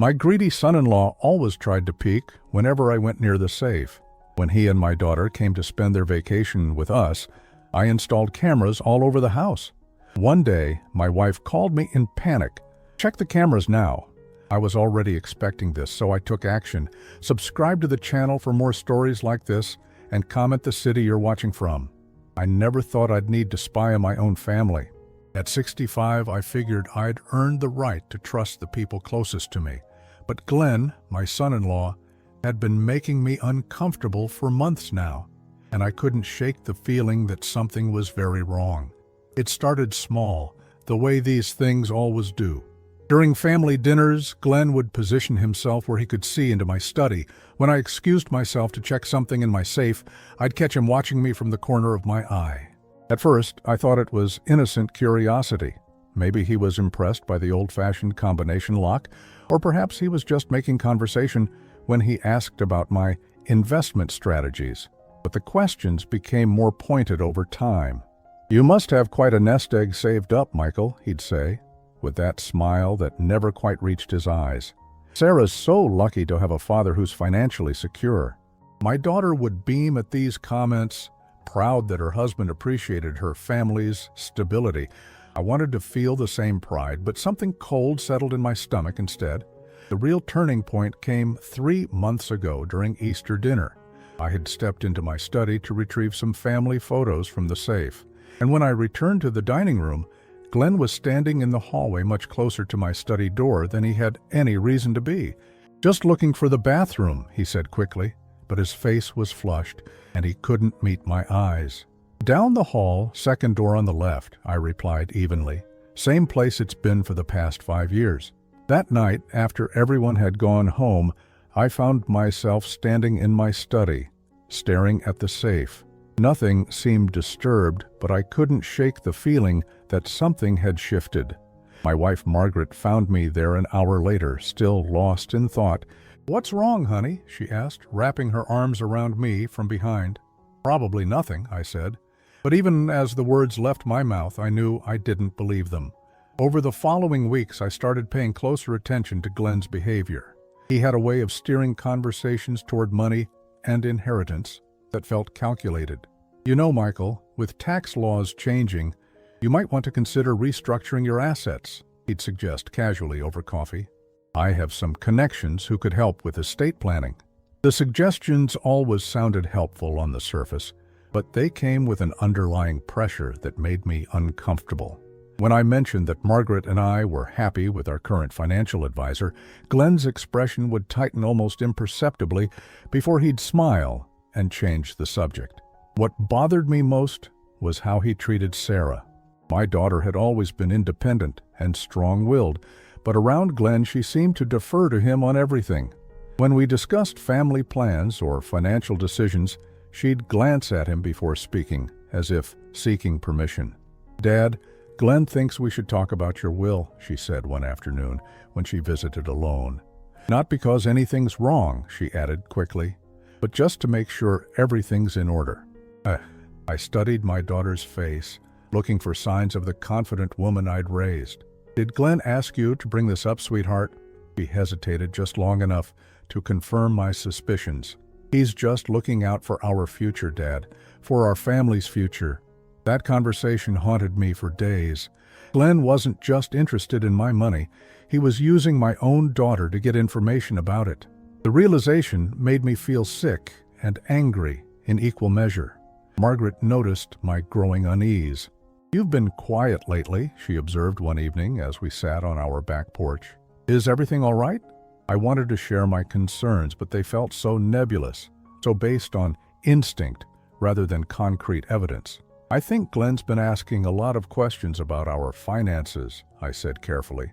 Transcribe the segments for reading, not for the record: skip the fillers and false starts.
My greedy son-in-law always tried to peek whenever I went near the safe. When he and my daughter came to spend their vacation with us, I installed cameras all over the house. One day, my wife called me in panic. "Check the cameras now." I was already expecting this, so I took action. Subscribe to the channel for more stories like this, and comment the city you're watching from. I never thought I'd need to spy on my own family. At 65, I figured I'd earned the right to trust the people closest to me. But Glenn, my son-in-law, had been making me uncomfortable for months now, and I couldn't shake the feeling that something was very wrong. It started small, the way these things always do. During family dinners, Glenn would position himself where he could see into my study. When I excused myself to check something in my safe, I'd catch him watching me from the corner of my eye. At first, I thought it was innocent curiosity. Maybe he was impressed by the old-fashioned combination lock, or perhaps he was just making conversation when he asked about my investment strategies. But the questions became more pointed over time. "You must have quite a nest egg saved up, Michael," he'd say, with that smile that never quite reached his eyes. "Sarah's so lucky to have a father who's financially secure." My daughter would beam at these comments, proud that her husband appreciated her family's stability. I wanted to feel the same pride, but something cold settled in my stomach instead. The real turning point came 3 months ago during Easter dinner. I had stepped into my study to retrieve some family photos from the safe, and when I returned to the dining room, Glenn was standing in the hallway much closer to my study door than he had any reason to be. "Just looking for the bathroom," he said quickly, but his face was flushed, and he couldn't meet my eyes. "Down the hall, second door on the left," I replied evenly. "Same place it's been for the past 5 years." That night, after everyone had gone home, I found myself standing in my study, staring at the safe. Nothing seemed disturbed, but I couldn't shake the feeling that something had shifted. My wife Margaret found me there an hour later, still lost in thought. "What's wrong, honey?" she asked, wrapping her arms around me from behind. "Probably nothing," I said. But even as the words left my mouth, I knew I didn't believe them. Over the following weeks, I started paying closer attention to Glenn's behavior. He had a way of steering conversations toward money and inheritance that felt calculated. "You know, Michael, with tax laws changing, you might want to consider restructuring your assets," he'd suggest casually over coffee. "I have some connections who could help with estate planning." The suggestions always sounded helpful on the surface, but they came with an underlying pressure that made me uncomfortable. When I mentioned that Margaret and I were happy with our current financial advisor, Glenn's expression would tighten almost imperceptibly before he'd smile and change the subject. What bothered me most was how he treated Sarah. My daughter had always been independent and strong-willed, but around Glenn she seemed to defer to him on everything. When we discussed family plans or financial decisions, she'd glance at him before speaking, as if seeking permission. "Dad, Glenn thinks we should talk about your will," she said one afternoon when she visited alone. "Not because anything's wrong," she added quickly, "but just to make sure everything's in order." I studied my daughter's face, looking for signs of the confident woman I'd raised. "Did Glenn ask you to bring this up, sweetheart?" She hesitated just long enough to confirm my suspicions. "He's just looking out for our future, Dad, for our family's future." That conversation haunted me for days. Glenn wasn't just interested in my money, he was using my own daughter to get information about it. The realization made me feel sick and angry in equal measure. Margaret noticed my growing unease. "You've been quiet lately," she observed one evening as we sat on our back porch. "Is everything all right?" I wanted to share my concerns, but they felt so nebulous, so based on instinct rather than concrete evidence. "I think Glenn's been asking a lot of questions about our finances," I said carefully.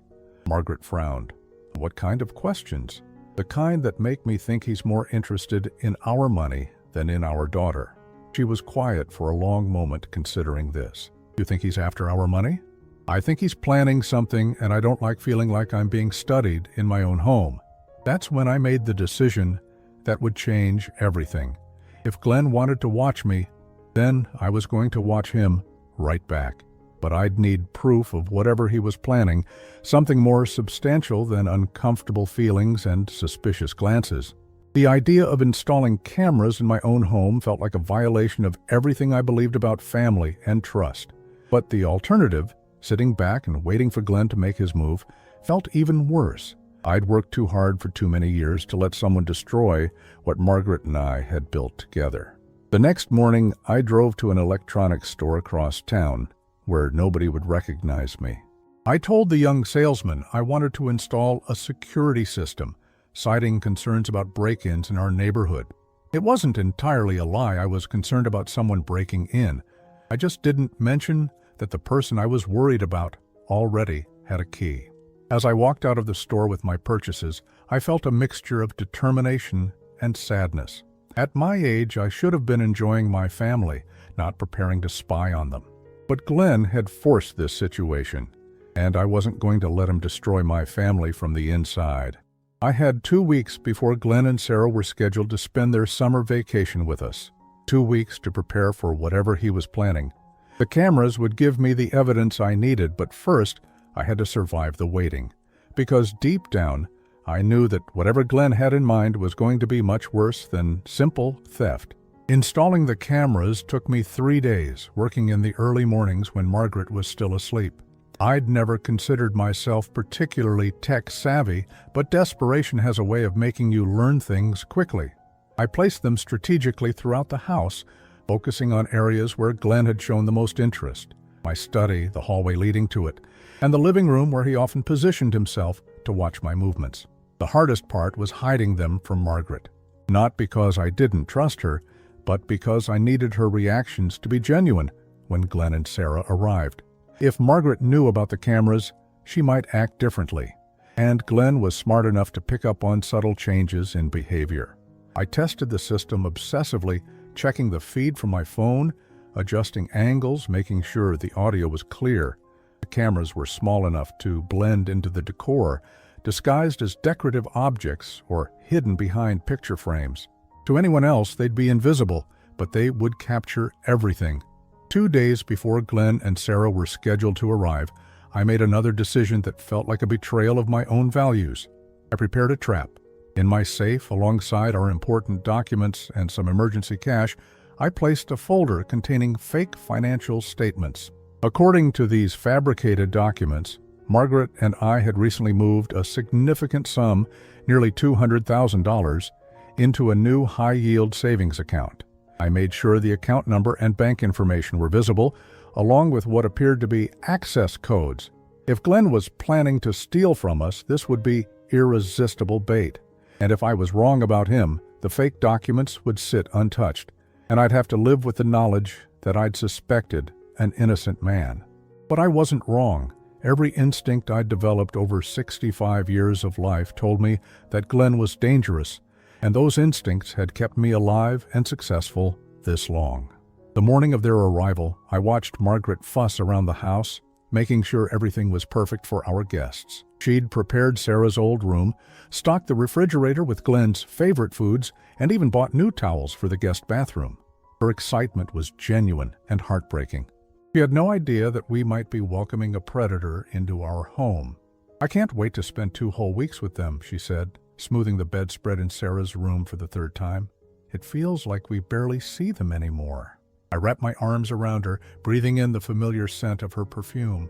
Margaret frowned. "What kind of questions?" "The kind that make me think he's more interested in our money than in our daughter." She was quiet for a long moment, considering this. "You think he's after our money?" "I think he's planning something, and I don't like feeling like I'm being studied in my own home." That's when I made the decision that would change everything. If Glenn wanted to watch me, then I was going to watch him right back. but I'd need proof of whatever he was planning, something more substantial than uncomfortable feelings and suspicious glances. The idea of installing cameras in my own home felt like a violation of everything I believed about family and trust. But the alternative, sitting back and waiting for Glenn to make his move, felt even worse. I'd worked too hard for too many years to let someone destroy what Margaret and I had built together. The next morning, I drove to an electronics store across town, where nobody would recognize me. I told the young salesman I wanted to install a security system, citing concerns about break-ins in our neighborhood. It wasn't entirely a lie. I was concerned about someone breaking in. I just didn't mention that the person I was worried about already had a key. As I walked out of the store with my purchases, I felt a mixture of determination and sadness. At my age, I should have been enjoying my family, not preparing to spy on them. But Glenn had forced this situation, and I wasn't going to let him destroy my family from the inside. I had 2 weeks before Glenn and Sarah were scheduled to spend their summer vacation with us. 2 weeks to prepare for whatever he was planning. The cameras would give me the evidence I needed, but first, I had to survive the waiting. Because deep down, I knew that whatever Glenn had in mind was going to be much worse than simple theft. Installing the cameras took me 3 days, working in the early mornings when Margaret was still asleep. I'd never considered myself particularly tech-savvy, but desperation has a way of making you learn things quickly. I placed them strategically throughout the house, focusing on areas where Glenn had shown the most interest. My study, the hallway leading to it, and the living room where he often positioned himself to watch my movements. The hardest part was hiding them from Margaret. Not because I didn't trust her, but because I needed her reactions to be genuine when Glenn and Sarah arrived. If Margaret knew about the cameras, she might act differently, and Glenn was smart enough to pick up on subtle changes in behavior. I tested the system obsessively, checking the feed from my phone, adjusting angles, making sure the audio was clear. The cameras were small enough to blend into the decor, disguised as decorative objects or hidden behind picture frames. To anyone else, they'd be invisible, but they would capture everything. 2 days before Glenn and Sarah were scheduled to arrive, I made another decision that felt like a betrayal of my own values. I prepared a trap. In my safe, alongside our important documents and some emergency cash, I placed a folder containing fake financial statements. According to these fabricated documents, Margaret and I had recently moved a significant sum, nearly $200,000, into a new high-yield savings account. I made sure the account number and bank information were visible, along with what appeared to be access codes. If Glenn was planning to steal from us, this would be irresistible bait. And if I was wrong about him, the fake documents would sit untouched, and I'd have to live with the knowledge that I'd suspected an innocent man. But I wasn't wrong. Every instinct I'd developed over 65 years of life told me that Glenn was dangerous, and those instincts had kept me alive and successful this long. The morning of their arrival, I watched Margaret fuss around the house, making sure everything was perfect for our guests. She'd prepared Sarah's old room, stocked the refrigerator with Glenn's favorite foods, and even bought new towels for the guest bathroom. Her excitement was genuine and heartbreaking. She had no idea that we might be welcoming a predator into our home. "I can't wait to spend 2 whole weeks with them," she said, smoothing the bedspread in Sarah's room for the 3rd time. "It feels like we barely see them anymore." I wrapped my arms around her, breathing in the familiar scent of her perfume.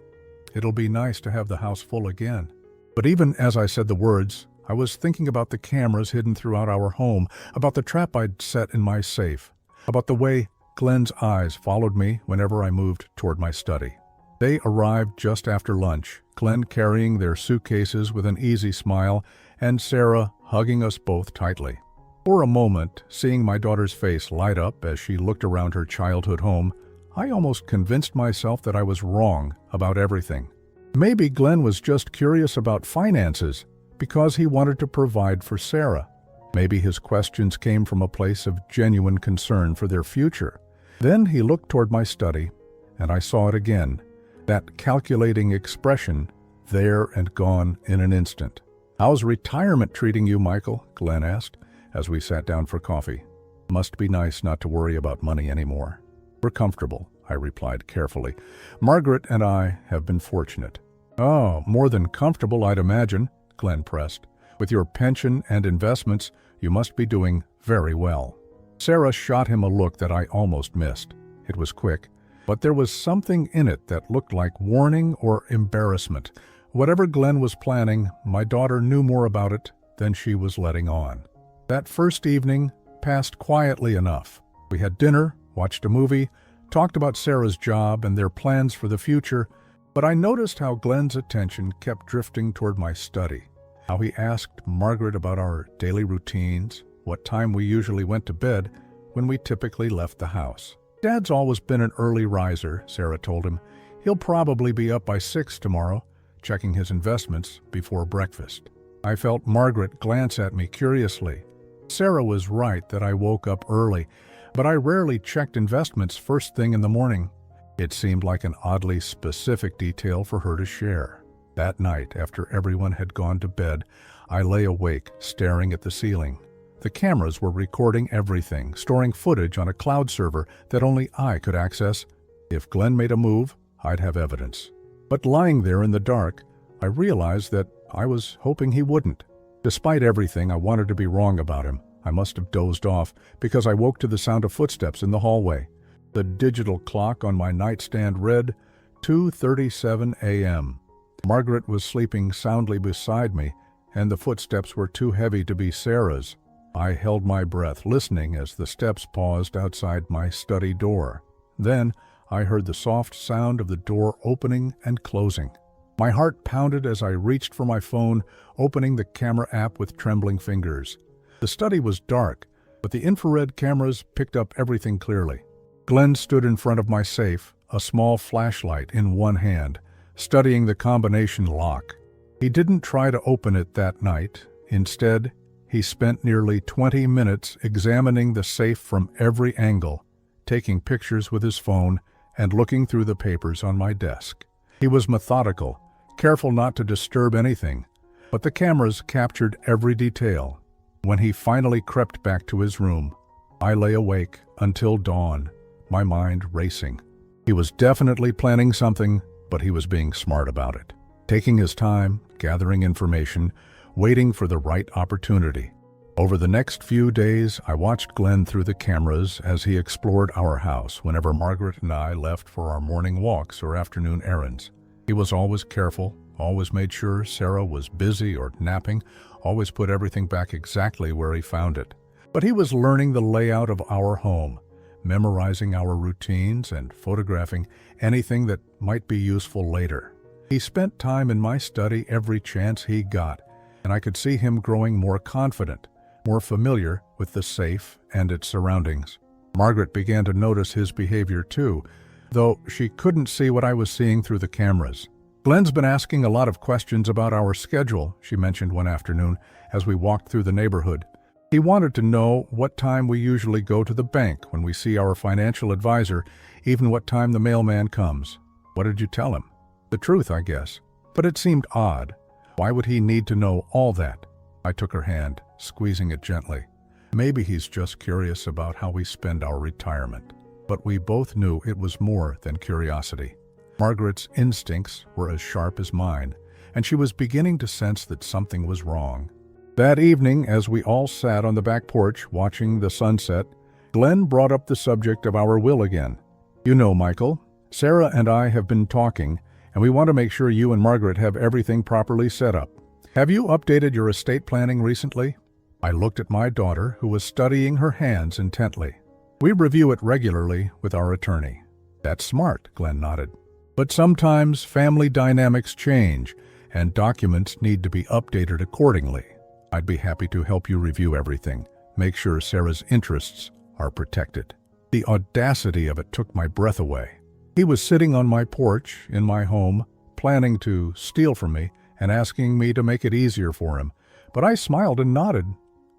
"It'll be nice to have the house full again." But even as I said the words, I was thinking about the cameras hidden throughout our home, about the trap I'd set in my safe, about the way Glenn's eyes followed me whenever I moved toward my study. They arrived just after lunch, Glenn carrying their suitcases with an easy smile, and Sarah hugging us both tightly. For a moment, seeing my daughter's face light up as she looked around her childhood home, I almost convinced myself that I was wrong about everything. Maybe Glenn was just curious about finances because he wanted to provide for Sarah. Maybe his questions came from a place of genuine concern for their future. Then he looked toward my study, and I saw it again, that calculating expression, there and gone in an instant. "How's retirement treating you, Michael?" Glenn asked, as we sat down for coffee. "Must be nice not to worry about money anymore." "We're comfortable," I replied carefully. Margaret and I have been fortunate. Oh, more than comfortable, I'd imagine, Glenn pressed. With your pension and investments, you must be doing very well. Sarah shot him a look that I almost missed. It was quick, but there was something in it that looked like warning or embarrassment. Whatever Glenn was planning, my daughter knew more about it than she was letting on. That first evening passed quietly enough. We had dinner, watched a movie, talked about Sarah's job and their plans for the future, but I noticed how Glenn's attention kept drifting toward my study, how he asked Margaret about our daily routines, what time we usually went to bed when we typically left the house. Dad's always been an early riser, Sarah told him. He'll probably be up by 6 tomorrow, checking his investments before breakfast. I felt Margaret glance at me curiously. Sarah was right that I woke up early, but I rarely checked investments first thing in the morning. It seemed like an oddly specific detail for her to share. That night, after everyone had gone to bed, I lay awake, staring at the ceiling. The cameras were recording everything, storing footage on a cloud server that only I could access. If Glenn made a move, I'd have evidence. But lying there in the dark, I realized that I was hoping he wouldn't. Despite everything, I wanted to be wrong about him. I must have dozed off because I woke to the sound of footsteps in the hallway. The digital clock on my nightstand read 2:37 a.m. Margaret was sleeping soundly beside me, and the footsteps were too heavy to be Sarah's. I held my breath, listening as the steps paused outside my study door. Then I heard the soft sound of the door opening and closing. My heart pounded as I reached for my phone, opening the camera app with trembling fingers. The study was dark, but the infrared cameras picked up everything clearly. Glenn stood in front of my safe, a small flashlight in one hand, studying the combination lock. He didn't try to open it that night. Instead, he spent nearly 20 minutes examining the safe from every angle, taking pictures with his phone and looking through the papers on my desk. He was methodical, careful not to disturb anything, but the cameras captured every detail. When he finally crept back to his room, I lay awake until dawn, my mind racing. He was definitely planning something, but he was being smart about it. Taking his time, gathering information, waiting for the right opportunity. Over the next few days, I watched Glenn through the cameras as he explored our house whenever Margaret and I left for our morning walks or afternoon errands. He was always careful, always made sure Sarah was busy or napping, always put everything back exactly where he found it. But he was learning the layout of our home, memorizing our routines and photographing anything that might be useful later. He spent time in my study every chance he got, and I could see him growing more confident, more familiar with the safe and its surroundings. Margaret began to notice his behavior too, though she couldn't see what I was seeing through the cameras. Glenn's been asking a lot of questions about our schedule, she mentioned one afternoon as we walked through the neighborhood. He wanted to know what time we usually go to the bank when we see our financial advisor, even what time the mailman comes. What did you tell him? The truth, I guess. But it seemed odd. Why would he need to know all that? I took her hand, squeezing it gently. Maybe he's just curious about how we spend our retirement. But we both knew it was more than curiosity. Margaret's instincts were as sharp as mine, and she was beginning to sense that something was wrong. That evening, as we all sat on the back porch watching the sunset, Glenn brought up the subject of our will again. You know, Michael, Sarah and I have been talking, and we want to make sure you and Margaret have everything properly set up. Have you updated your estate planning recently? I looked at my daughter, who was studying her hands intently. We review it regularly with our attorney. That's smart, Glenn nodded. But sometimes family dynamics change, and documents need to be updated accordingly. I'd be happy to help you review everything, make sure Sarah's interests are protected. The audacity of it took my breath away. He was sitting on my porch in my home, planning to steal from me and asking me to make it easier for him. But I smiled and nodded.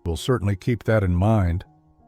We'll certainly keep that in mind.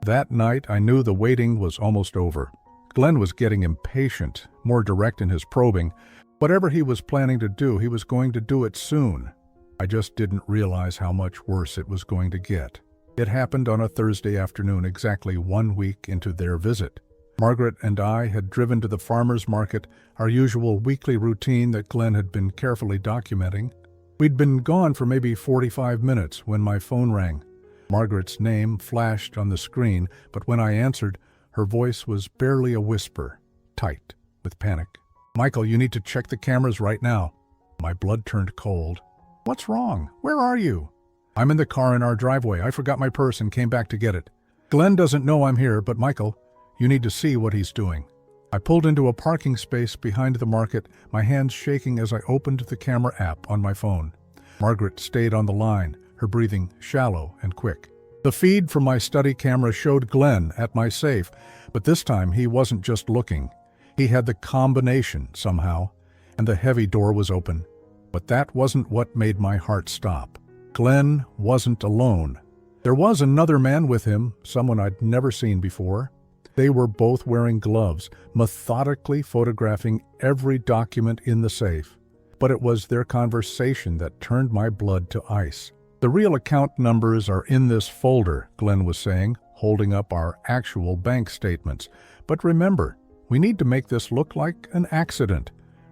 That night, I knew the waiting was almost over. Glenn was getting impatient, more direct in his probing. Whatever he was planning to do, he was going to do it soon. I just didn't realize how much worse it was going to get. It happened on a Thursday afternoon, exactly 1 week into their visit. Margaret and I had driven to the farmer's market, our usual weekly routine that Glenn had been carefully documenting. We'd been gone for maybe 45 minutes when my phone rang. Margaret's name flashed on the screen, but when I answered, her voice was barely a whisper, tight with panic. "Michael, you need to check the cameras right now." My blood turned cold. "What's wrong? Where are you?" "I'm in the car in our driveway. I forgot my purse and came back to get it. Glenn doesn't know I'm here, but Michael, you need to see what he's doing." I pulled into a parking space behind the market, my hands shaking as I opened the camera app on my phone. Margaret stayed on the line, her breathing shallow and quick. The feed from my study camera showed Glenn at my safe, but this time he wasn't just looking. He had the combination somehow, and the heavy door was open. But that wasn't what made my heart stop. Glenn wasn't alone. There was another man with him, someone I'd never seen before. They were both wearing gloves, methodically photographing every document in the safe. But it was their conversation that turned my blood to ice. "The real account numbers are in this folder," Glenn was saying, holding up our actual bank statements. "But remember, we need to make this look like an accident.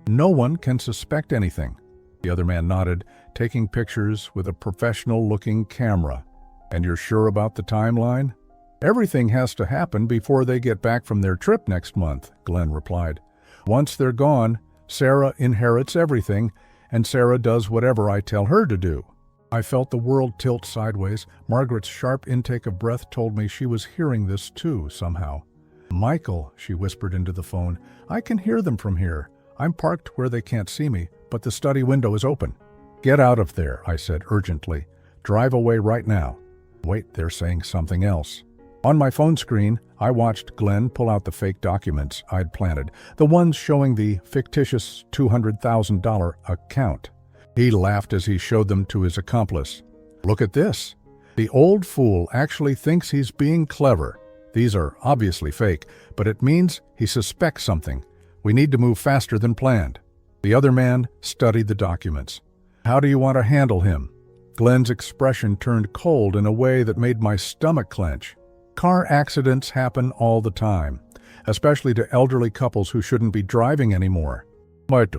No one can suspect anything." The other man nodded, taking pictures with a professional-looking camera. "And you're sure about the timeline?" "Everything has to happen before they get back from their trip next month," Glenn replied. "Once they're gone, Sarah inherits everything, and Sarah does whatever I tell her to do." I felt the world tilt sideways. Margaret's sharp intake of breath told me she was hearing this too, somehow. "Michael," she whispered into the phone, "I can hear them from here. I'm parked where they can't see me, but the study window is open." "Get out of there," I said urgently. "Drive away right now." Wait, they're saying something else. On my phone screen, I watched Glenn pull out the fake documents I'd planted, the ones showing the fictitious $200,000 account. He laughed as he showed them to his accomplice. "Look at this. The old fool actually thinks he's being clever. These are obviously fake, but it means he suspects something. We need to move faster than planned." The other man studied the documents. "How do you want to handle him?" Glenn's expression turned cold in a way that made my stomach clench. "Car accidents happen all the time, especially to elderly couples who shouldn't be driving anymore." "But..."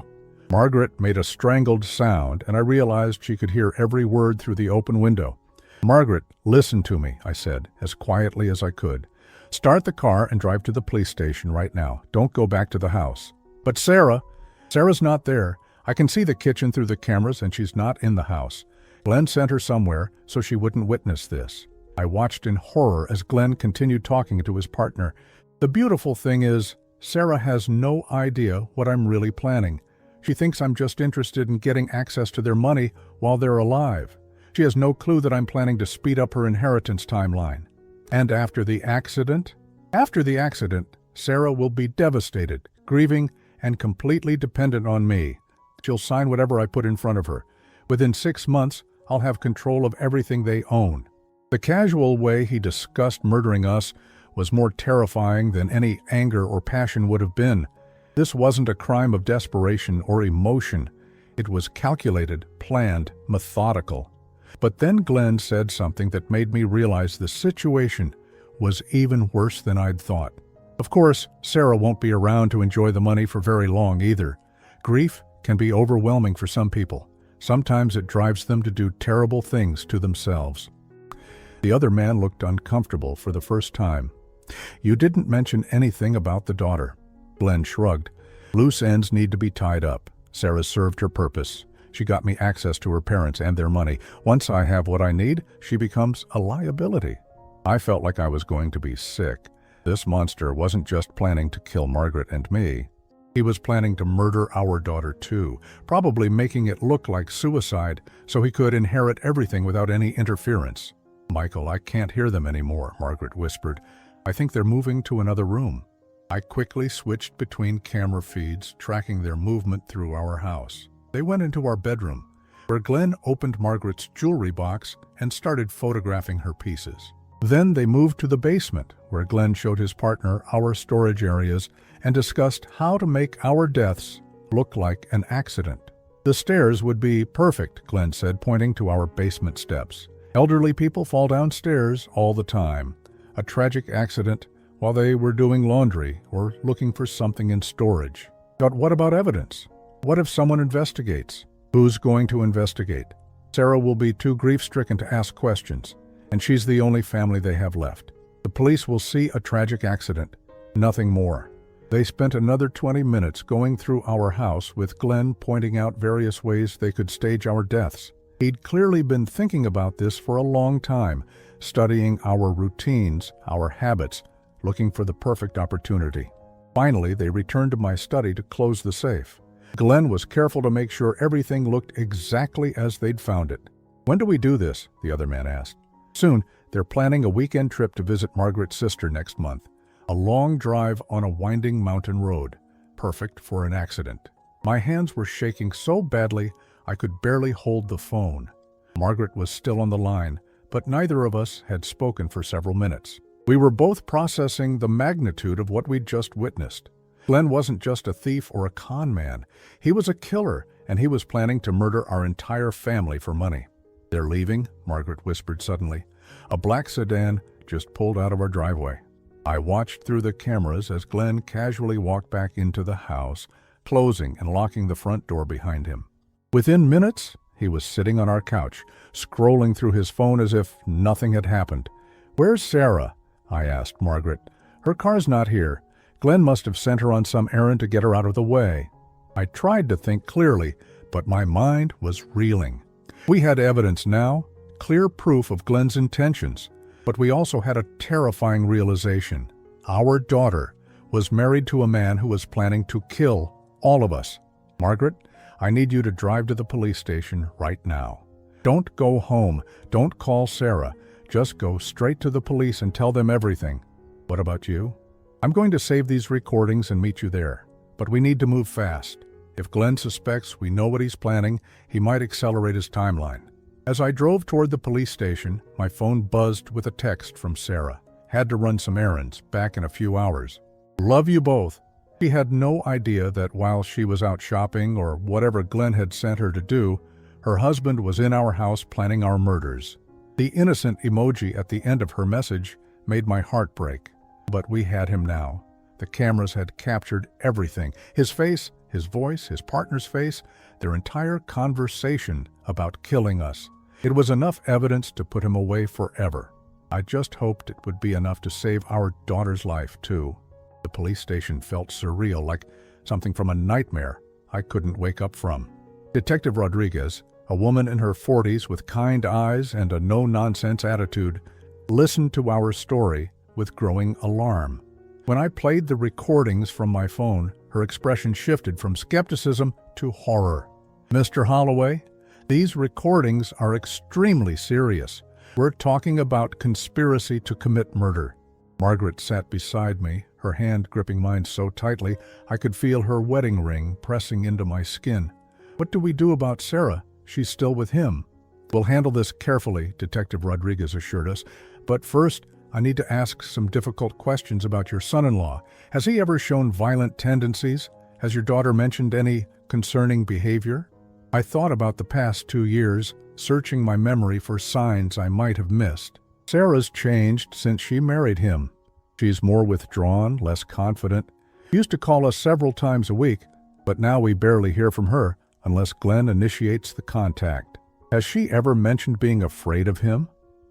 Margaret made a strangled sound, and I realized she could hear every word through the open window. "Margaret, listen to me," I said, as quietly as I could. "Start the car and drive to the police station right now. Don't go back to the house." "But Sarah's not there. I can see the kitchen through the cameras, and she's not in the house. Glenn sent her somewhere so she wouldn't witness this." I watched in horror as Glenn continued talking to his partner. "The beautiful thing is, Sarah has no idea what I'm really planning. She thinks I'm just interested in getting access to their money while they're alive. She has no clue that I'm planning to speed up her inheritance timeline. And after the accident? After the accident, Sarah will be devastated, grieving, and completely dependent on me. She'll sign whatever I put in front of her. Within 6 months, I'll have control of everything they own." The casual way he discussed murdering us was more terrifying than any anger or passion would have been. This wasn't a crime of desperation or emotion. It was calculated, planned, methodical. But then Glenn said something that made me realize the situation was even worse than I'd thought. Of course, Sarah won't be around to enjoy the money for very long either. Grief can be overwhelming for some people. Sometimes it drives them to do terrible things to themselves. The other man looked uncomfortable for the first time. "You didn't mention anything about the daughter." Glenn shrugged. "Loose ends need to be tied up. Sarah served her purpose. She got me access to her parents and their money. Once I have what I need, she becomes a liability." I felt like I was going to be sick. This monster wasn't just planning to kill Margaret and me. He was planning to murder our daughter too, probably making it look like suicide so he could inherit everything without any interference. "Michael, I can't hear them anymore," Margaret whispered. "I think they're moving to another room." I quickly switched between camera feeds, tracking their movement through our house. They went into our bedroom, where Glenn opened Margaret's jewelry box and started photographing her pieces. Then they moved to the basement, where Glenn showed his partner our storage areas and discussed how to make our deaths look like an accident. "The stairs would be perfect," Glenn said, pointing to our basement steps. "Elderly people fall downstairs all the time. A tragic accident while they were doing laundry or looking for something in storage. But what about evidence? What if someone investigates? Who's going to investigate? Sarah will be too grief-stricken to ask questions, and she's the only family they have left. The police will see a tragic accident, nothing more. They spent another 20 minutes going through our house with Glenn pointing out various ways they could stage our deaths. He'd clearly been thinking about this for a long time, studying our routines, our habits, looking for the perfect opportunity. Finally, they returned to my study to close the safe. Glenn was careful to make sure everything looked exactly as they'd found it. "When do we do this?" the other man asked. "Soon. They're planning a weekend trip to visit Margaret's sister next month. A long drive on a winding mountain road. Perfect for an accident." My hands were shaking so badly I could barely hold the phone. Margaret was still on the line, but neither of us had spoken for several minutes. We were both processing the magnitude of what we'd just witnessed. Glenn wasn't just a thief or a con man. He was a killer, and he was planning to murder our entire family for money. "They're leaving," Margaret whispered suddenly. A black sedan just pulled out of our driveway. I watched through the cameras as Glenn casually walked back into the house, closing and locking the front door behind him. Within minutes, he was sitting on our couch, scrolling through his phone as if nothing had happened. "Where's Sarah?" I asked Margaret. "Her car's not here. Glenn must have sent her on some errand to get her out of the way." I tried to think clearly, but my mind was reeling. We had evidence now, clear proof of Glenn's intentions, but we also had a terrifying realization. Our daughter was married to a man who was planning to kill all of us. "Margaret, I need you to drive to the police station right now. Don't go home. Don't call Sarah. Just go straight to the police and tell them everything." "What about you?" "I'm going to save these recordings and meet you there. But we need to move fast. If Glenn suspects we know what he's planning, he might accelerate his timeline." As I drove toward the police station, my phone buzzed with a text from Sarah. "Had to run some errands. Back in a few hours. Love you both." She had no idea that while she was out shopping or whatever Glenn had sent her to do, her husband was in our house planning our murders. The innocent emoji at the end of her message made my heart break. But we had him now. The cameras had captured everything. His face, his voice, his partner's face, their entire conversation about killing us. It was enough evidence to put him away forever. I just hoped it would be enough to save our daughter's life, too. The police station felt surreal, like something from a nightmare I couldn't wake up from. Detective Rodriguez, a woman in her 40s with kind eyes and a no-nonsense attitude, listened to our story with growing alarm. When I played the recordings from my phone, her expression shifted from skepticism to horror. "Mr. Holloway, these recordings are extremely serious. We're talking about conspiracy to commit murder." Margaret sat beside me, her hand gripping mine so tightly I could feel her wedding ring pressing into my skin. "What do we do about Sarah? She's still with him." "We'll handle this carefully," Detective Rodriguez assured us. "But first, I need to ask some difficult questions about your son-in-law. Has he ever shown violent tendencies? Has your daughter mentioned any concerning behavior?" I thought about the past 2 years, searching my memory for signs I might have missed. "Sarah's changed since she married him. She's more withdrawn, less confident. She used to call us several times a week, but now we barely hear from her unless Glenn initiates the contact." "Has she ever mentioned being afraid of him?"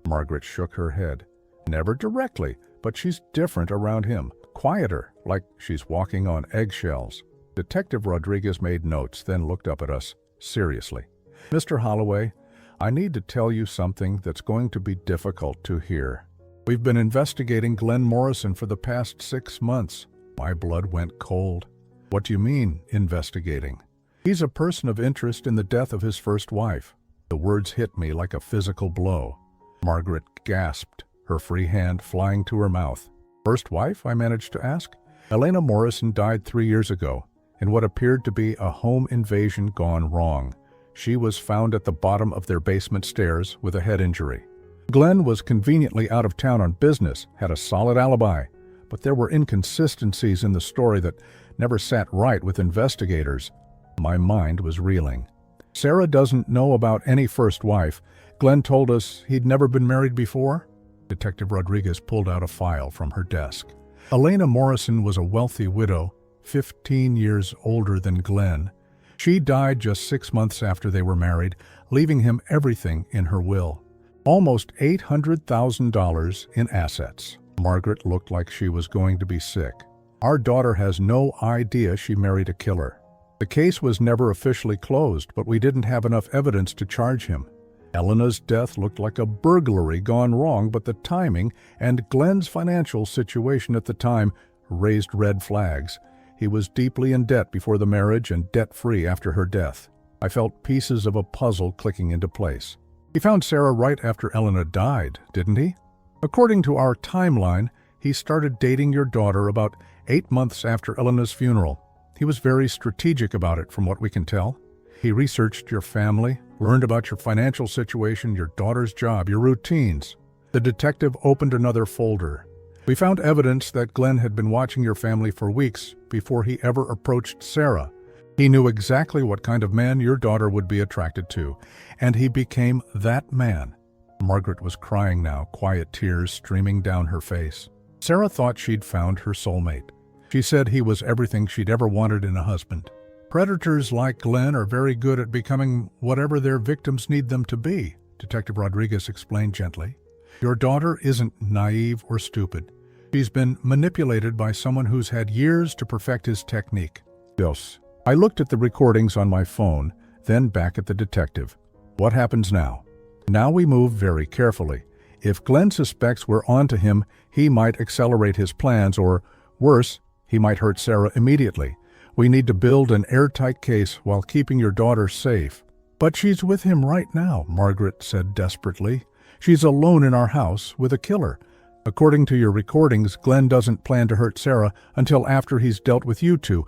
Margaret shook her head. "Never directly, but she's different around him. Quieter, like she's walking on eggshells." Detective Rodriguez made notes, then looked up at us seriously. "Mr. Holloway, I need to tell you something that's going to be difficult to hear. We've been investigating Glenn Morrison for the past 6 months." My blood went cold. "What do you mean, investigating?" "He's a person of interest in the death of his first wife." The words hit me like a physical blow. Margaret gasped, her free hand flying to her mouth. "First wife?" I managed to ask. "Elena Morrison died 3 years ago in what appeared to be a home invasion gone wrong. She was found at the bottom of their basement stairs with a head injury. Glenn was conveniently out of town on business, had a solid alibi, but there were inconsistencies in the story that never sat right with investigators." My mind was reeling. "Sarah doesn't know about any first wife. Glenn told us he'd never been married before?" Detective Rodriguez pulled out a file from her desk. Elena Morrison was a wealthy widow, 15 years older than Glenn. She died just 6 months after they were married, leaving him everything in her will. Almost $800,000 in assets. Margaret looked like she was going to be sick. Our daughter has no idea she married a killer. The case was never officially closed, but we didn't have enough evidence to charge him. Elena's death looked like a burglary gone wrong, but the timing and Glenn's financial situation at the time raised red flags. He was deeply in debt before the marriage and debt-free after her death. I felt pieces of a puzzle clicking into place. He found Sarah right after Elena died, didn't he? According to our timeline, he started dating your daughter about 8 months after Elena's funeral. He was very strategic about it, from what we can tell. He researched your family, learned about your financial situation, your daughter's job, your routines. The detective opened another folder. We found evidence that Glenn had been watching your family for weeks before he ever approached Sarah. He knew exactly what kind of man your daughter would be attracted to, and he became that man. Margaret was crying now, quiet tears streaming down her face. Sarah thought she'd found her soulmate. She said he was everything she'd ever wanted in a husband. Predators like Glenn are very good at becoming whatever their victims need them to be, Detective Rodriguez explained gently. Your daughter isn't naive or stupid. She's been manipulated by someone who's had years to perfect his technique. Yes. I looked at the recordings on my phone, then back at the detective. What happens now? Now we move very carefully. If Glenn suspects we're onto him, he might accelerate his plans, or worse, he might hurt Sarah immediately. We need to build an airtight case while keeping your daughter safe. But she's with him right now, Margaret said desperately. She's alone in our house with a killer. According to your recordings, Glenn doesn't plan to hurt Sarah until after he's dealt with you two.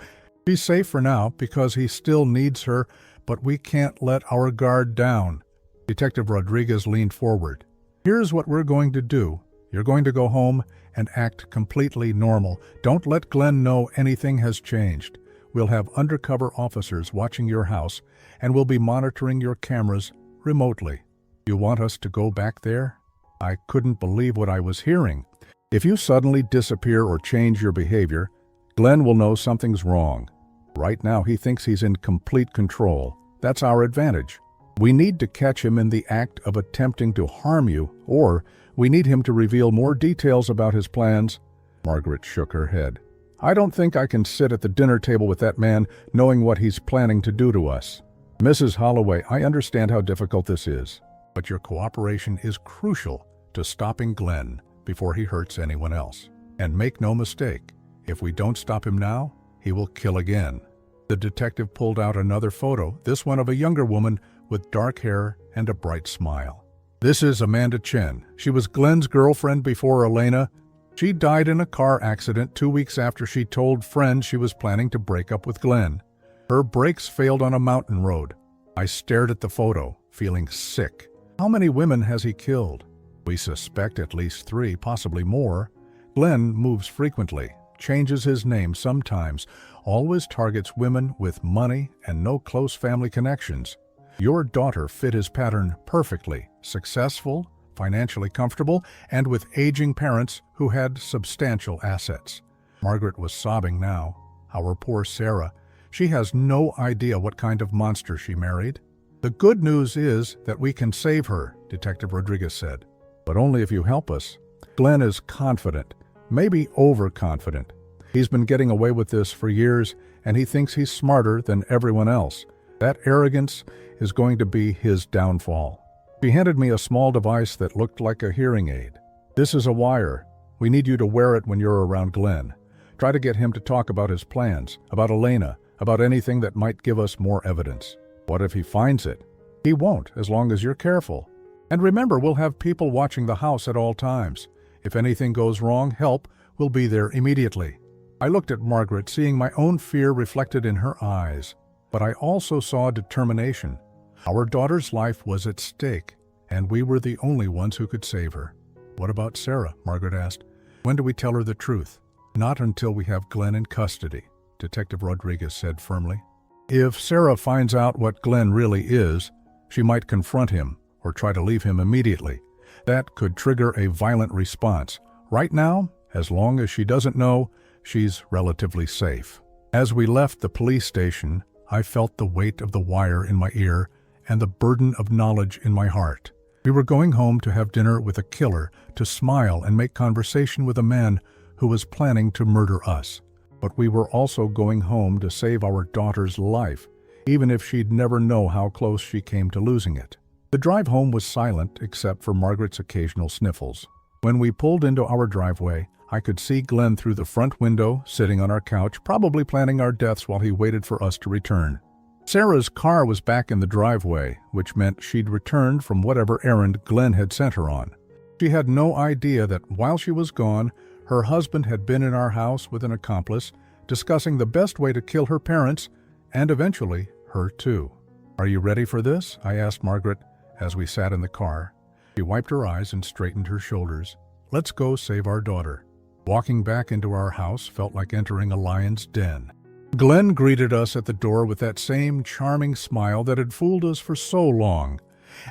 She's safe for now because he still needs her, but we can't let our guard down. Detective Rodriguez leaned forward. Here's what we're going to do. You're going to go home and act completely normal. Don't let Glenn know anything has changed. We'll have undercover officers watching your house, and we'll be monitoring your cameras remotely. You want us to go back there? I couldn't believe what I was hearing. If you suddenly disappear or change your behavior, Glenn will know something's wrong. Right now, he thinks he's in complete control. That's our advantage. We need to catch him in the act of attempting to harm you, or we need him to reveal more details about his plans. Margaret shook her head. I don't think I can sit at the dinner table with that man knowing what he's planning to do to us. Mrs. Holloway, I understand how difficult this is, but your cooperation is crucial to stopping Glenn before he hurts anyone else. And make no mistake, if we don't stop him now, he will kill again. The detective pulled out another photo, this one of a younger woman with dark hair and a bright smile. This is Amanda Chen. She was Glenn's girlfriend before Elena. She died in a car accident 2 weeks after she told friends she was planning to break up with Glenn. Her brakes failed on a mountain road. I stared at the photo, feeling sick. How many women has he killed? We suspect at least 3, possibly more. Glenn moves frequently, changes his name sometimes, always targets women with money and no close family connections. Your daughter fit his pattern perfectly, successful, financially comfortable, and with aging parents who had substantial assets. Margaret was sobbing now. Our poor Sarah. She has no idea what kind of monster she married. The good news is that we can save her, Detective Rodriguez said. But only if you help us. Glenn is confident, maybe overconfident. He's been getting away with this for years, and he thinks he's smarter than everyone else. That arrogance is going to be his downfall. She handed me a small device that looked like a hearing aid. This is a wire. We need you to wear it when you're around Glenn. Try to get him to talk about his plans, about Elena, about anything that might give us more evidence. What if he finds it? He won't, as long as you're careful. And remember, we'll have people watching the house at all times. If anything goes wrong, help will be there immediately. I looked at Margaret, seeing my own fear reflected in her eyes. But I also saw determination. Our daughter's life was at stake, and we were the only ones who could save her. What about Sarah? Margaret asked. When do we tell her the truth? Not until we have Glenn in custody, Detective Rodriguez said firmly. If Sarah finds out what Glenn really is, she might confront him or try to leave him immediately. That could trigger a violent response. Right now, As long as she doesn't know, she's relatively safe. As we left the police station, I felt the weight of the wire in my ear and the burden of knowledge in my heart. We were going home to have dinner with a killer, to smile and make conversation with a man who was planning to murder us. But we were also going home to save our daughter's life, even if she'd never know how close she came to losing it. The drive home was silent except for Margaret's occasional sniffles. When we pulled into our driveway, I could see Glenn through the front window, sitting on our couch, probably planning our deaths while he waited for us to return. Sarah's car was back in the driveway, which meant she'd returned from whatever errand Glenn had sent her on. She had no idea that while she was gone, her husband had been in our house with an accomplice, discussing the best way to kill her parents, and eventually her too. "Are you ready for this?" I asked Margaret as we sat in the car. She wiped her eyes and straightened her shoulders. "Let's go save our daughter." Walking back into our house felt like entering a lion's den. Glenn greeted us at the door with that same charming smile that had fooled us for so long,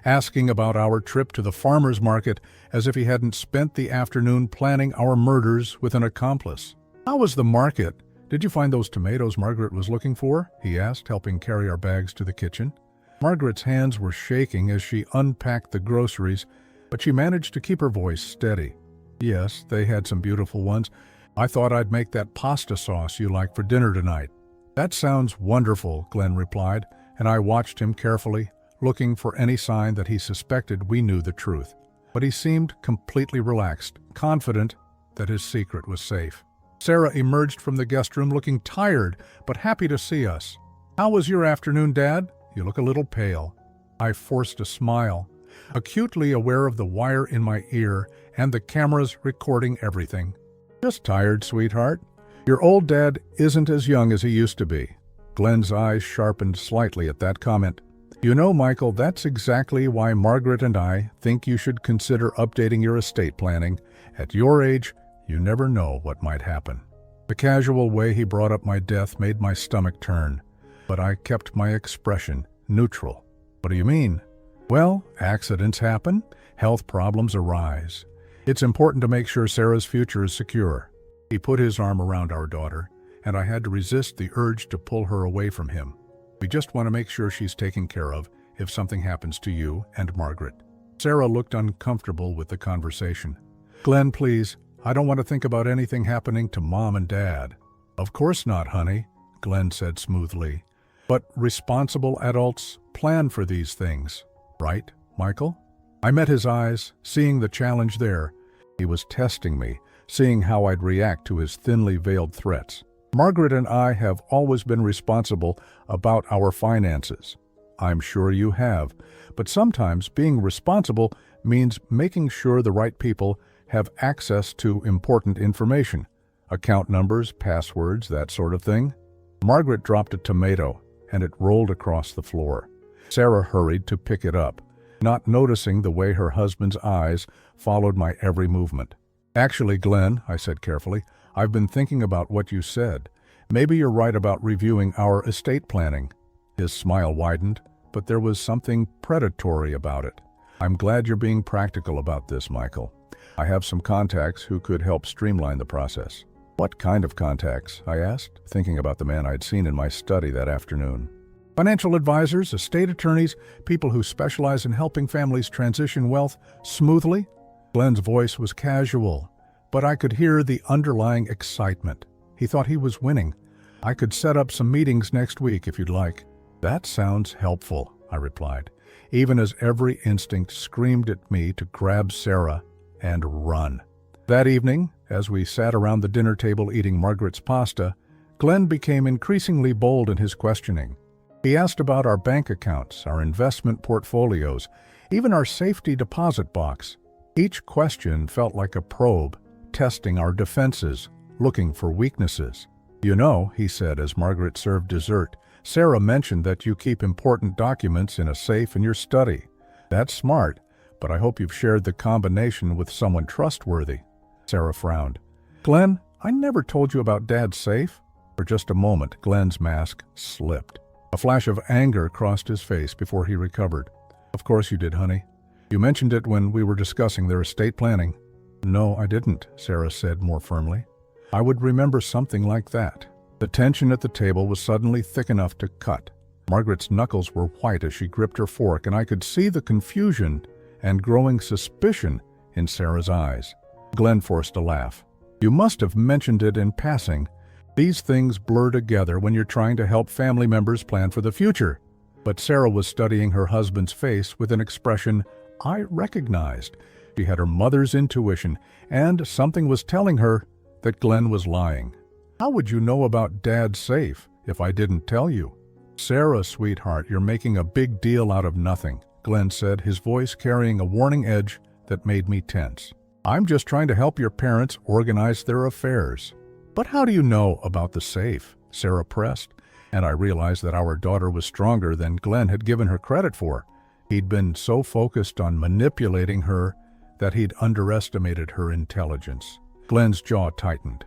asking about our trip to the farmer's market as if he hadn't spent the afternoon planning our murders with an accomplice. "How was the market? Did you find those tomatoes Margaret was looking for?" he asked, helping carry our bags to the kitchen. Margaret's hands were shaking as she unpacked the groceries, but she managed to keep her voice steady. "Yes, they had some beautiful ones. I thought I'd make that pasta sauce you like for dinner tonight." "That sounds wonderful," Glenn replied, and I watched him carefully, looking for any sign that he suspected we knew the truth. But he seemed completely relaxed, confident that his secret was safe. Sarah emerged from the guest room looking tired, but happy to see us. "How was your afternoon, Dad? You look a little pale." I forced a smile, acutely aware of the wire in my ear and the cameras recording everything. "Just tired, sweetheart. Your old dad isn't as young as he used to be." Glenn's eyes sharpened slightly at that comment. "You know, Michael, that's exactly why Margaret and I think you should consider updating your estate planning. At your age, you never know what might happen." The casual way he brought up my death made my stomach turn, but I kept my expression neutral. "What do you mean?" "Well, accidents happen, health problems arise. It's important to make sure Sarah's future is secure." He put his arm around our daughter, and I had to resist the urge to pull her away from him. "We just want to make sure she's taken care of if something happens to you and Margaret." Sarah looked uncomfortable with the conversation. "Glenn, please, I don't want to think about anything happening to Mom and Dad." "Of course not, honey," Glenn said smoothly. "But responsible adults plan for these things, right, Michael?" I met his eyes, seeing the challenge there. He was testing me, seeing how I'd react to his thinly veiled threats. "Margaret and I have always been responsible about our finances." "I'm sure you have, but sometimes being responsible means making sure the right people have access to important information. Account numbers, passwords, that sort of thing." Margaret dropped a tomato, and it rolled across the floor. Sarah hurried to pick it up, not noticing the way her husband's eyes followed my every movement. "Actually, Glenn," I said carefully, "I've been thinking about what you said. Maybe you're right about reviewing our estate planning." His smile widened, but there was something predatory about it. "I'm glad you're being practical about this, Michael. I have some contacts who could help streamline the process." "What kind of contacts?" I asked, thinking about the man I'd seen in my study that afternoon. "Financial advisors, estate attorneys, people who specialize in helping families transition wealth smoothly." Glenn's voice was casual, but I could hear the underlying excitement. He thought he was winning. "I could set up some meetings next week if you'd like." "That sounds helpful," I replied, even as every instinct screamed at me to grab Sarah and run. That evening, as we sat around the dinner table eating Margaret's pasta, Glenn became increasingly bold in his questioning. He asked about our bank accounts, our investment portfolios, even our safety deposit box. Each question felt like a probe, testing our defenses, looking for weaknesses. "You know," he said as Margaret served dessert, "Sarah mentioned that you keep important documents in a safe in your study. That's smart, but I hope you've shared the combination with someone trustworthy." Sarah frowned. "Glenn, I never told you about Dad's safe." For just a moment, Glenn's mask slipped. A flash of anger crossed his face before he recovered. "Of course you did, honey. You mentioned it when we were discussing their estate planning." No, I didn't, Sarah said more firmly. I would remember something like that. The tension at the table was suddenly thick enough to cut. Margaret's knuckles were white as she gripped her fork, and I could see the confusion and growing suspicion in Sarah's eyes. Glenn forced a laugh. You must have mentioned it in passing. These things blur together when you're trying to help family members plan for the future. But Sarah was studying her husband's face with an expression I recognized. She had her mother's intuition, and something was telling her that Glenn was lying. How would you know about Dad's safe if I didn't tell you? Sarah, sweetheart, you're making a big deal out of nothing, Glenn said, his voice carrying a warning edge that made me tense. I'm just trying to help your parents organize their affairs. But how do you know about the safe? Sarah pressed, and I realized that our daughter was stronger than Glenn had given her credit for. He'd been so focused on manipulating her that he'd underestimated her intelligence. Glenn's jaw tightened.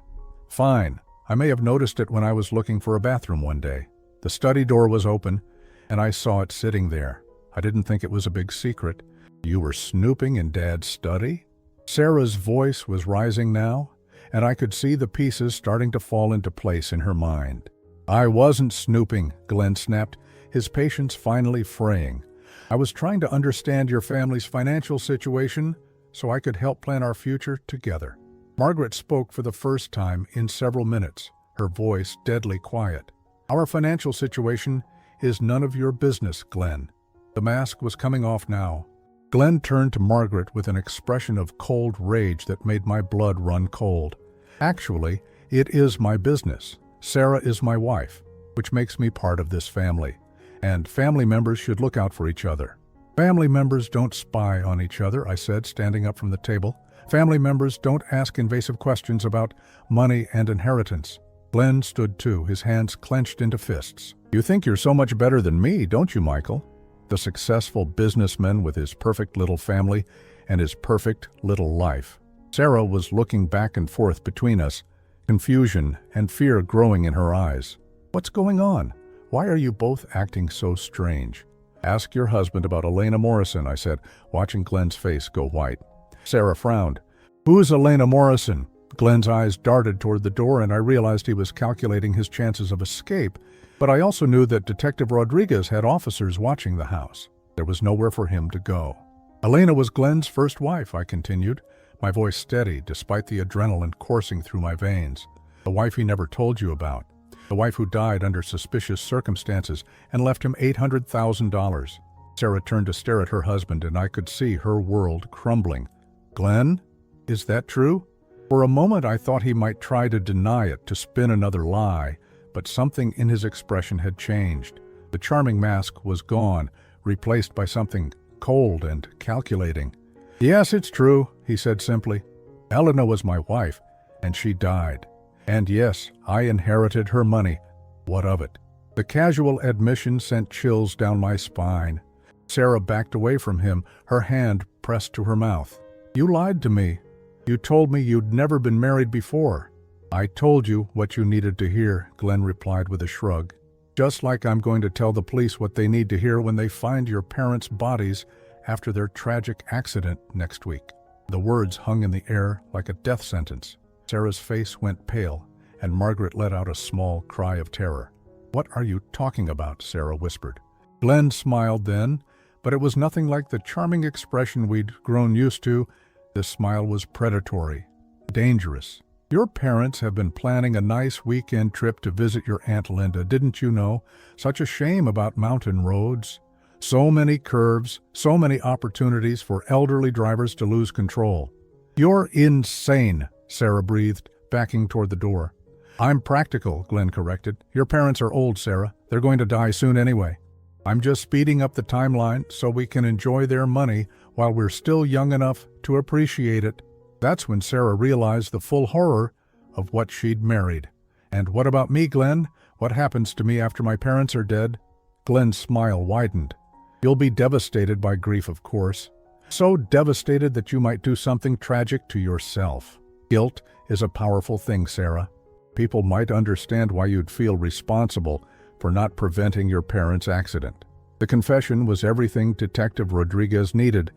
Fine. I may have noticed it when I was looking for a bathroom one day. The study door was open, and I saw it sitting there. I didn't think it was a big secret. You were snooping in Dad's study? Sarah's voice was rising now, and I could see the pieces starting to fall into place in her mind. I wasn't snooping, Glenn snapped, his patience finally fraying. I was trying to understand your family's financial situation so I could help plan our future together. Margaret spoke for the first time in several minutes, her voice deadly quiet. Our financial situation is none of your business, Glenn. The mask was coming off now. Glenn turned to Margaret with an expression of cold rage that made my blood run cold. Actually, it is my business. Sarah is my wife, which makes me part of this family. And family members should look out for each other. Family members don't spy on each other, I said, standing up from the table. Family members don't ask invasive questions about money and inheritance. Glenn stood too, his hands clenched into fists. You think you're so much better than me, don't you, Michael? The successful businessman with his perfect little family and his perfect little life. Sarah was looking back and forth between us, confusion and fear growing in her eyes. What's going on? Why are you both acting so strange? Ask your husband about Elena Morrison, I said, watching Glenn's face go white. Sarah frowned. Who's Elena Morrison? Glenn's eyes darted toward the door, and I realized he was calculating his chances of escape, but I also knew that Detective Rodriguez had officers watching the house. There was nowhere for him to go. Elena was Glenn's first wife, I continued, my voice steady despite the adrenaline coursing through my veins. The wife he never told you about. The wife who died under suspicious circumstances and left him $800,000. Sarah turned to stare at her husband, and I could see her world crumbling. Glenn? Is that true? For a moment I thought he might try to deny it, to spin another lie, but something in his expression had changed. The charming mask was gone, replaced by something cold and calculating. Yes, it's true, he said simply. Elena was my wife, and she died. And yes, I inherited her money. What of it? The casual admission sent chills down my spine. Sarah backed away from him, her hand pressed to her mouth. You lied to me. You told me you'd never been married before. I told you what you needed to hear, Glenn replied with a shrug. Just like I'm going to tell the police what they need to hear when they find your parents' bodies after their tragic accident next week. The words hung in the air like a death sentence. Sarah's face went pale, and Margaret let out a small cry of terror. What are you talking about? Sarah whispered. Glenn smiled then, but it was nothing like the charming expression we'd grown used to. This smile was predatory, dangerous. Your parents have been planning a nice weekend trip to visit your Aunt Linda, didn't you know? Such a shame about mountain roads. So many curves, so many opportunities for elderly drivers to lose control. You're insane, Sarah breathed, backing toward the door. I'm practical, Glenn corrected. Your parents are old, Sarah. They're going to die soon anyway. I'm just speeding up the timeline so we can enjoy their money while we're still young enough to appreciate it. That's when Sarah realized the full horror of what she'd married. And what about me, Glenn? What happens to me after my parents are dead? Glenn's smile widened. You'll be devastated by grief, of course. So devastated that you might do something tragic to yourself. Guilt is a powerful thing, Sarah. People might understand why you'd feel responsible for not preventing your parents' accident. The confession was everything Detective Rodriguez needed,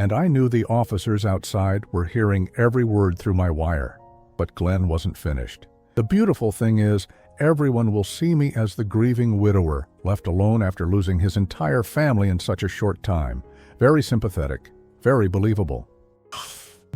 and I knew the officers outside were hearing every word through my wire. But Glenn wasn't finished. The beautiful thing is, everyone will see me as the grieving widower, left alone after losing his entire family in such a short time. Very sympathetic, very believable.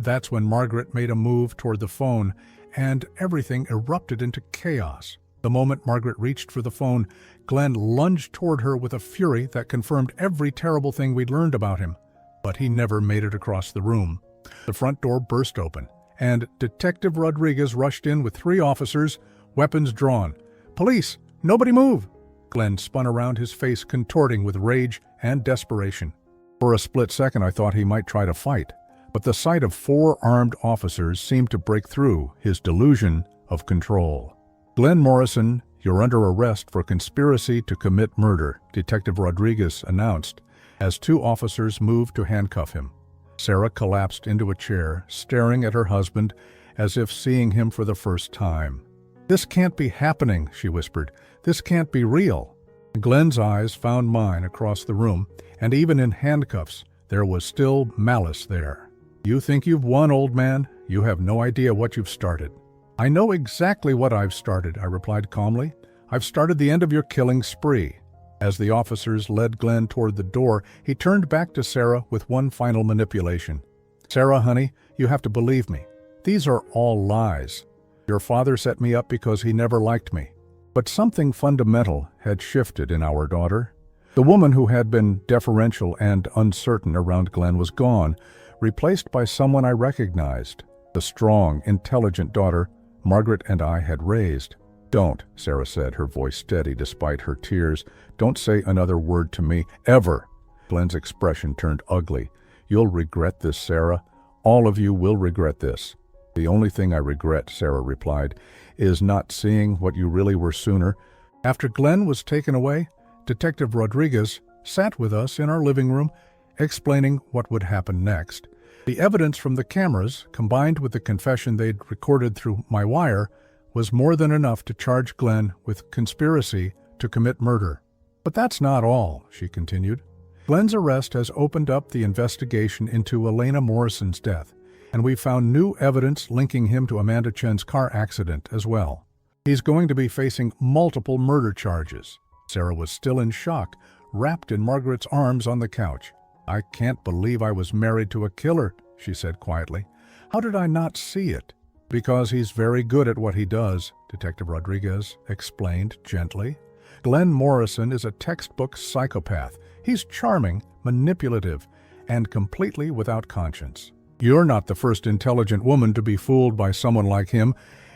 That's when Margaret made a move toward the phone, and everything erupted into chaos. The moment Margaret reached for the phone, Glenn lunged toward her with a fury that confirmed every terrible thing we'd learned about him. But he never made it across the room. The front door burst open, and Detective Rodriguez rushed in with 3 officers, weapons drawn. "Police! Nobody move!" Glenn spun around, his face contorting with rage and desperation. For a split second I thought he might try to fight, but the sight of 4 armed officers seemed to break through his delusion of control. "Glenn Morrison, you're under arrest for conspiracy to commit murder," Detective Rodriguez announced, as 2 officers moved to handcuff him. Sarah collapsed into a chair, staring at her husband as if seeing him for the first time. "This can't be happening," she whispered. "This can't be real." Glenn's eyes found mine across the room, and even in handcuffs, there was still malice there. "You think you've won, old man? You have no idea what you've started." "I know exactly what I've started," I replied calmly. "I've started the end of your killing spree." As the officers led Glenn toward the door, he turned back to Sarah with one final manipulation. "Sarah, honey, you have to believe me. These are all lies. Your father set me up because he never liked me." But something fundamental had shifted in our daughter. The woman who had been deferential and uncertain around Glenn was gone, replaced by someone I recognized, the strong, intelligent daughter Margaret and I had raised. "Don't," Sarah said, her voice steady despite her tears. "Don't say another word to me, ever." Glenn's expression turned ugly. "You'll regret this, Sarah. All of you will regret this." "The only thing I regret," Sarah replied, "is not seeing what you really were sooner." After Glenn was taken away, Detective Rodriguez sat with us in our living room, explaining what would happen next. The evidence from the cameras, combined with the confession they'd recorded through my wire, was more than enough to charge Glenn with conspiracy to commit murder. "But that's not all," she continued. "Glenn's arrest has opened up the investigation into Elena Morrison's death, and we found new evidence linking him to Amanda Chen's car accident as well. He's going to be facing multiple murder charges." Sarah was still in shock, wrapped in Margaret's arms on the couch. "I can't believe I was married to a killer," she said quietly. "How did I not see it?" "Because he's very good at what he does," Detective Rodriguez explained gently. "Glenn Morrison is a textbook psychopath. He's charming, manipulative, and completely without conscience. You're not the first intelligent woman to be fooled by someone like him,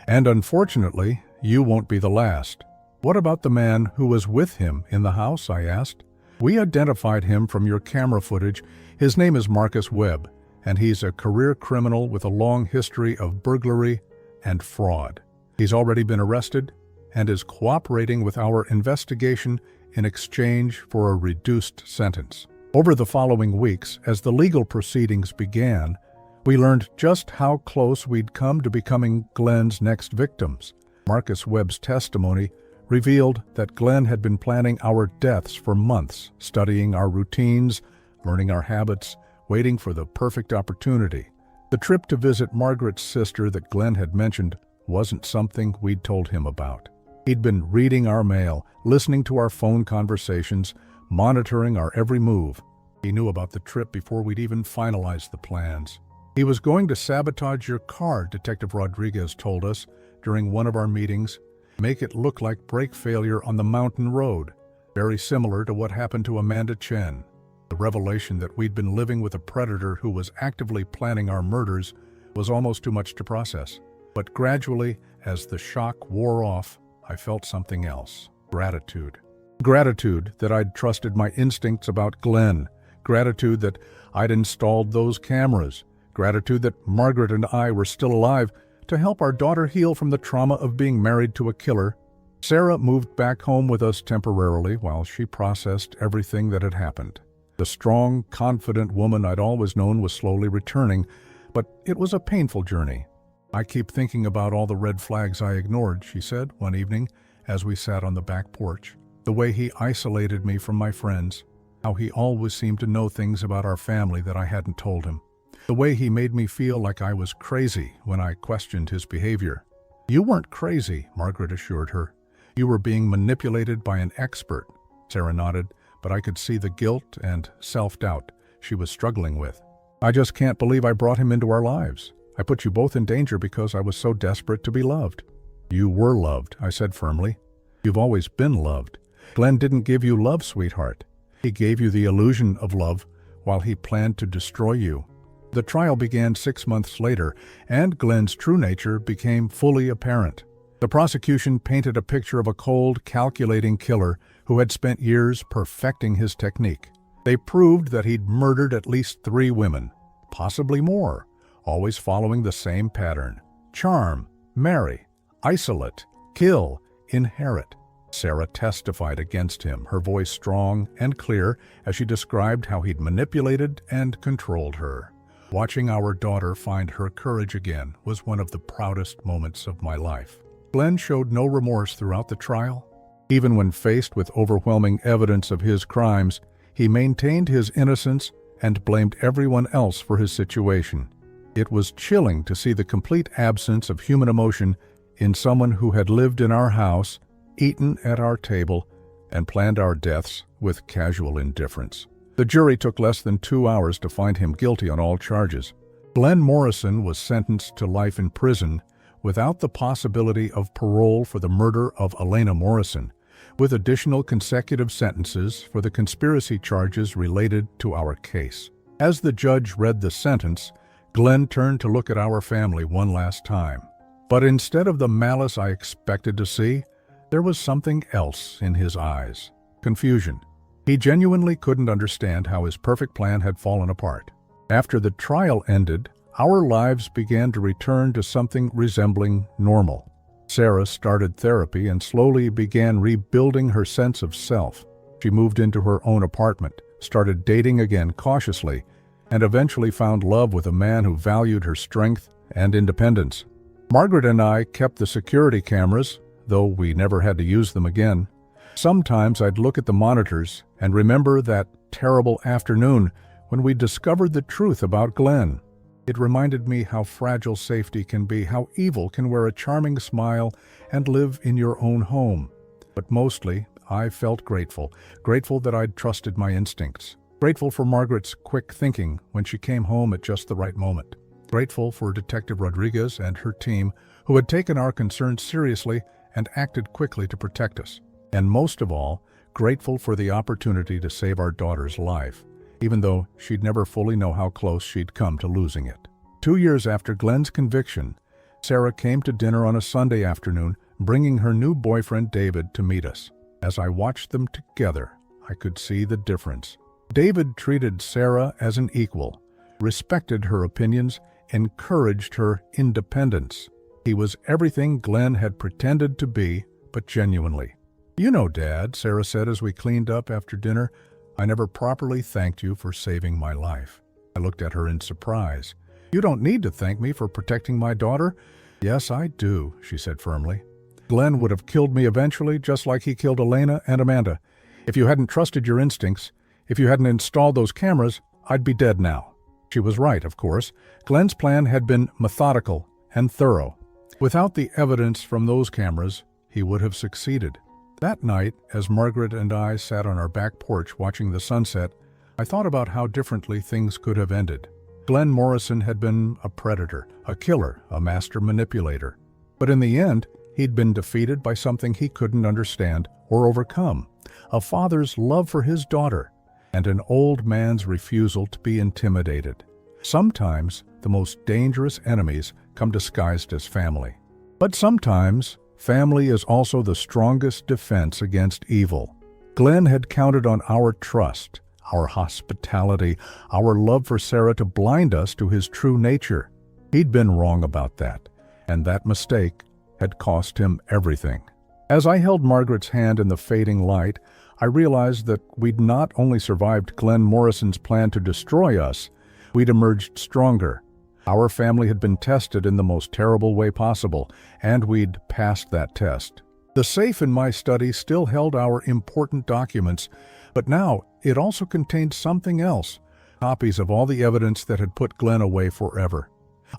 and unfortunately, you won't be the last." "What about the man who was with him in the house?" I asked. "We identified him from your camera footage. His name is Marcus Webb, and he's a career criminal with a long history of burglary and fraud. He's already been arrested and is cooperating with our investigation in exchange for a reduced sentence." Over the following weeks, as the legal proceedings began, we learned just how close we'd come to becoming Glenn's next victims. Marcus Webb's testimony revealed that Glenn had been planning our deaths for months, studying our routines, learning our habits, waiting for the perfect opportunity. The trip to visit Margaret's sister that Glenn had mentioned wasn't something we'd told him about. He'd been reading our mail, listening to our phone conversations, monitoring our every move. He knew about the trip before we'd even finalized the plans. "He was going to sabotage your car," Detective Rodriguez told us during one of our meetings. "Make it look like brake failure on the mountain road, very similar to what happened to Amanda Chen." The revelation that we'd been living with a predator who was actively planning our murders was almost too much to process. But gradually, as the shock wore off, I felt something else. Gratitude. Gratitude that I'd trusted my instincts about Glenn. Gratitude that I'd installed those cameras. Gratitude that Margaret and I were still alive to help our daughter heal from the trauma of being married to a killer. Sarah moved back home with us temporarily while she processed everything that had happened. The strong, confident woman I'd always known was slowly returning, but it was a painful journey. "I keep thinking about all the red flags I ignored," she said one evening as we sat on the back porch. "The way he isolated me from my friends. How he always seemed to know things about our family that I hadn't told him. The way he made me feel like I was crazy when I questioned his behavior. "You weren't crazy," Margaret assured her. "You were being manipulated by an expert." Sarah nodded, but I could see the guilt and self-doubt she was struggling with. "I just can't believe I brought him into our lives. I put you both in danger because I was so desperate to be loved." "You were loved," I said firmly. "You've always been loved. Glenn didn't give you love, sweetheart. He gave you the illusion of love while he planned to destroy you." The trial began 6 months later, and Glenn's true nature became fully apparent. The prosecution painted a picture of a cold, calculating killer who had spent years perfecting his technique. They proved that he'd murdered at least 3 women, possibly more, always following the same pattern: charm, marry, isolate, kill, inherit. Sarah testified against him, her voice strong and clear as she described how he'd manipulated and controlled her. Watching our daughter find her courage again was one of the proudest moments of my life. Glenn showed no remorse throughout the trial. Even when faced with overwhelming evidence of his crimes, he maintained his innocence and blamed everyone else for his situation. It was chilling to see the complete absence of human emotion in someone who had lived in our house, eaten at our table, and planned our deaths with casual indifference. The jury took less than 2 hours to find him guilty on all charges. Glenn Morrison was sentenced to life in prison without the possibility of parole for the murder of Elena Morrison, with additional consecutive sentences for the conspiracy charges related to our case. As the judge read the sentence, Glenn turned to look at our family one last time. But instead of the malice I expected to see, there was something else in his eyes: confusion. He genuinely couldn't understand how his perfect plan had fallen apart. After the trial ended, our lives began to return to something resembling normal. Sarah started therapy and slowly began rebuilding her sense of self. She moved into her own apartment, started dating again cautiously, and eventually found love with a man who valued her strength and independence. Margaret and I kept the security cameras, though we never had to use them again. Sometimes I'd look at the monitors and remember that terrible afternoon when we discovered the truth about Glenn. It reminded me how fragile safety can be, how evil can wear a charming smile and live in your own home. But mostly, I felt grateful that I'd trusted my instincts. Grateful for Margaret's quick thinking when she came home at just the right moment. Grateful for Detective Rodriguez and her team who had taken our concerns seriously and acted quickly to protect us. And most of all, grateful for the opportunity to save our daughter's life, even though she'd never fully know how close she'd come to losing it. 2 years after Glenn's conviction, Sarah came to dinner on a Sunday afternoon, bringing her new boyfriend David to meet us. As I watched them together, I could see the difference. David treated Sarah as an equal, respected her opinions, encouraged her independence. He was everything Glenn had pretended to be, but genuinely. "You know, Dad," Sarah said as we cleaned up after dinner, "I never properly thanked you for saving my life." I looked at her in surprise. "You don't need to thank me for protecting my daughter." "Yes, I do," she said firmly. "Glenn would have killed me eventually, just like he killed Elena and Amanda. If you hadn't trusted your instincts, if you hadn't installed those cameras, I'd be dead now." She was right, of course. Glenn's plan had been methodical and thorough. Without the evidence from those cameras, he would have succeeded. That night, as Margaret and I sat on our back porch watching the sunset, I thought about how differently things could have ended. Glenn Morrison had been a predator, a killer, a master manipulator. But in the end, he'd been defeated by something he couldn't understand or overcome: a father's love for his daughter, and an old man's refusal to be intimidated. Sometimes, the most dangerous enemies come disguised as family. But sometimes, family is also the strongest defense against evil. Glenn had counted on our trust, our hospitality, our love for Sarah to blind us to his true nature. He'd been wrong about that, and that mistake had cost him everything. As I held Margaret's hand in the fading light, I realized that we'd not only survived Glenn Morrison's plan to destroy us, we'd emerged stronger. Our family had been tested in the most terrible way possible, and we'd passed that test. The safe in my study still held our important documents, but now it also contained something else, copies of all the evidence that had put Glenn away forever.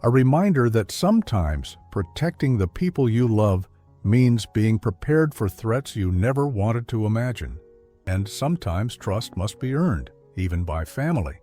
A reminder that sometimes protecting the people you love means being prepared for threats you never wanted to imagine. And sometimes trust must be earned, even by family.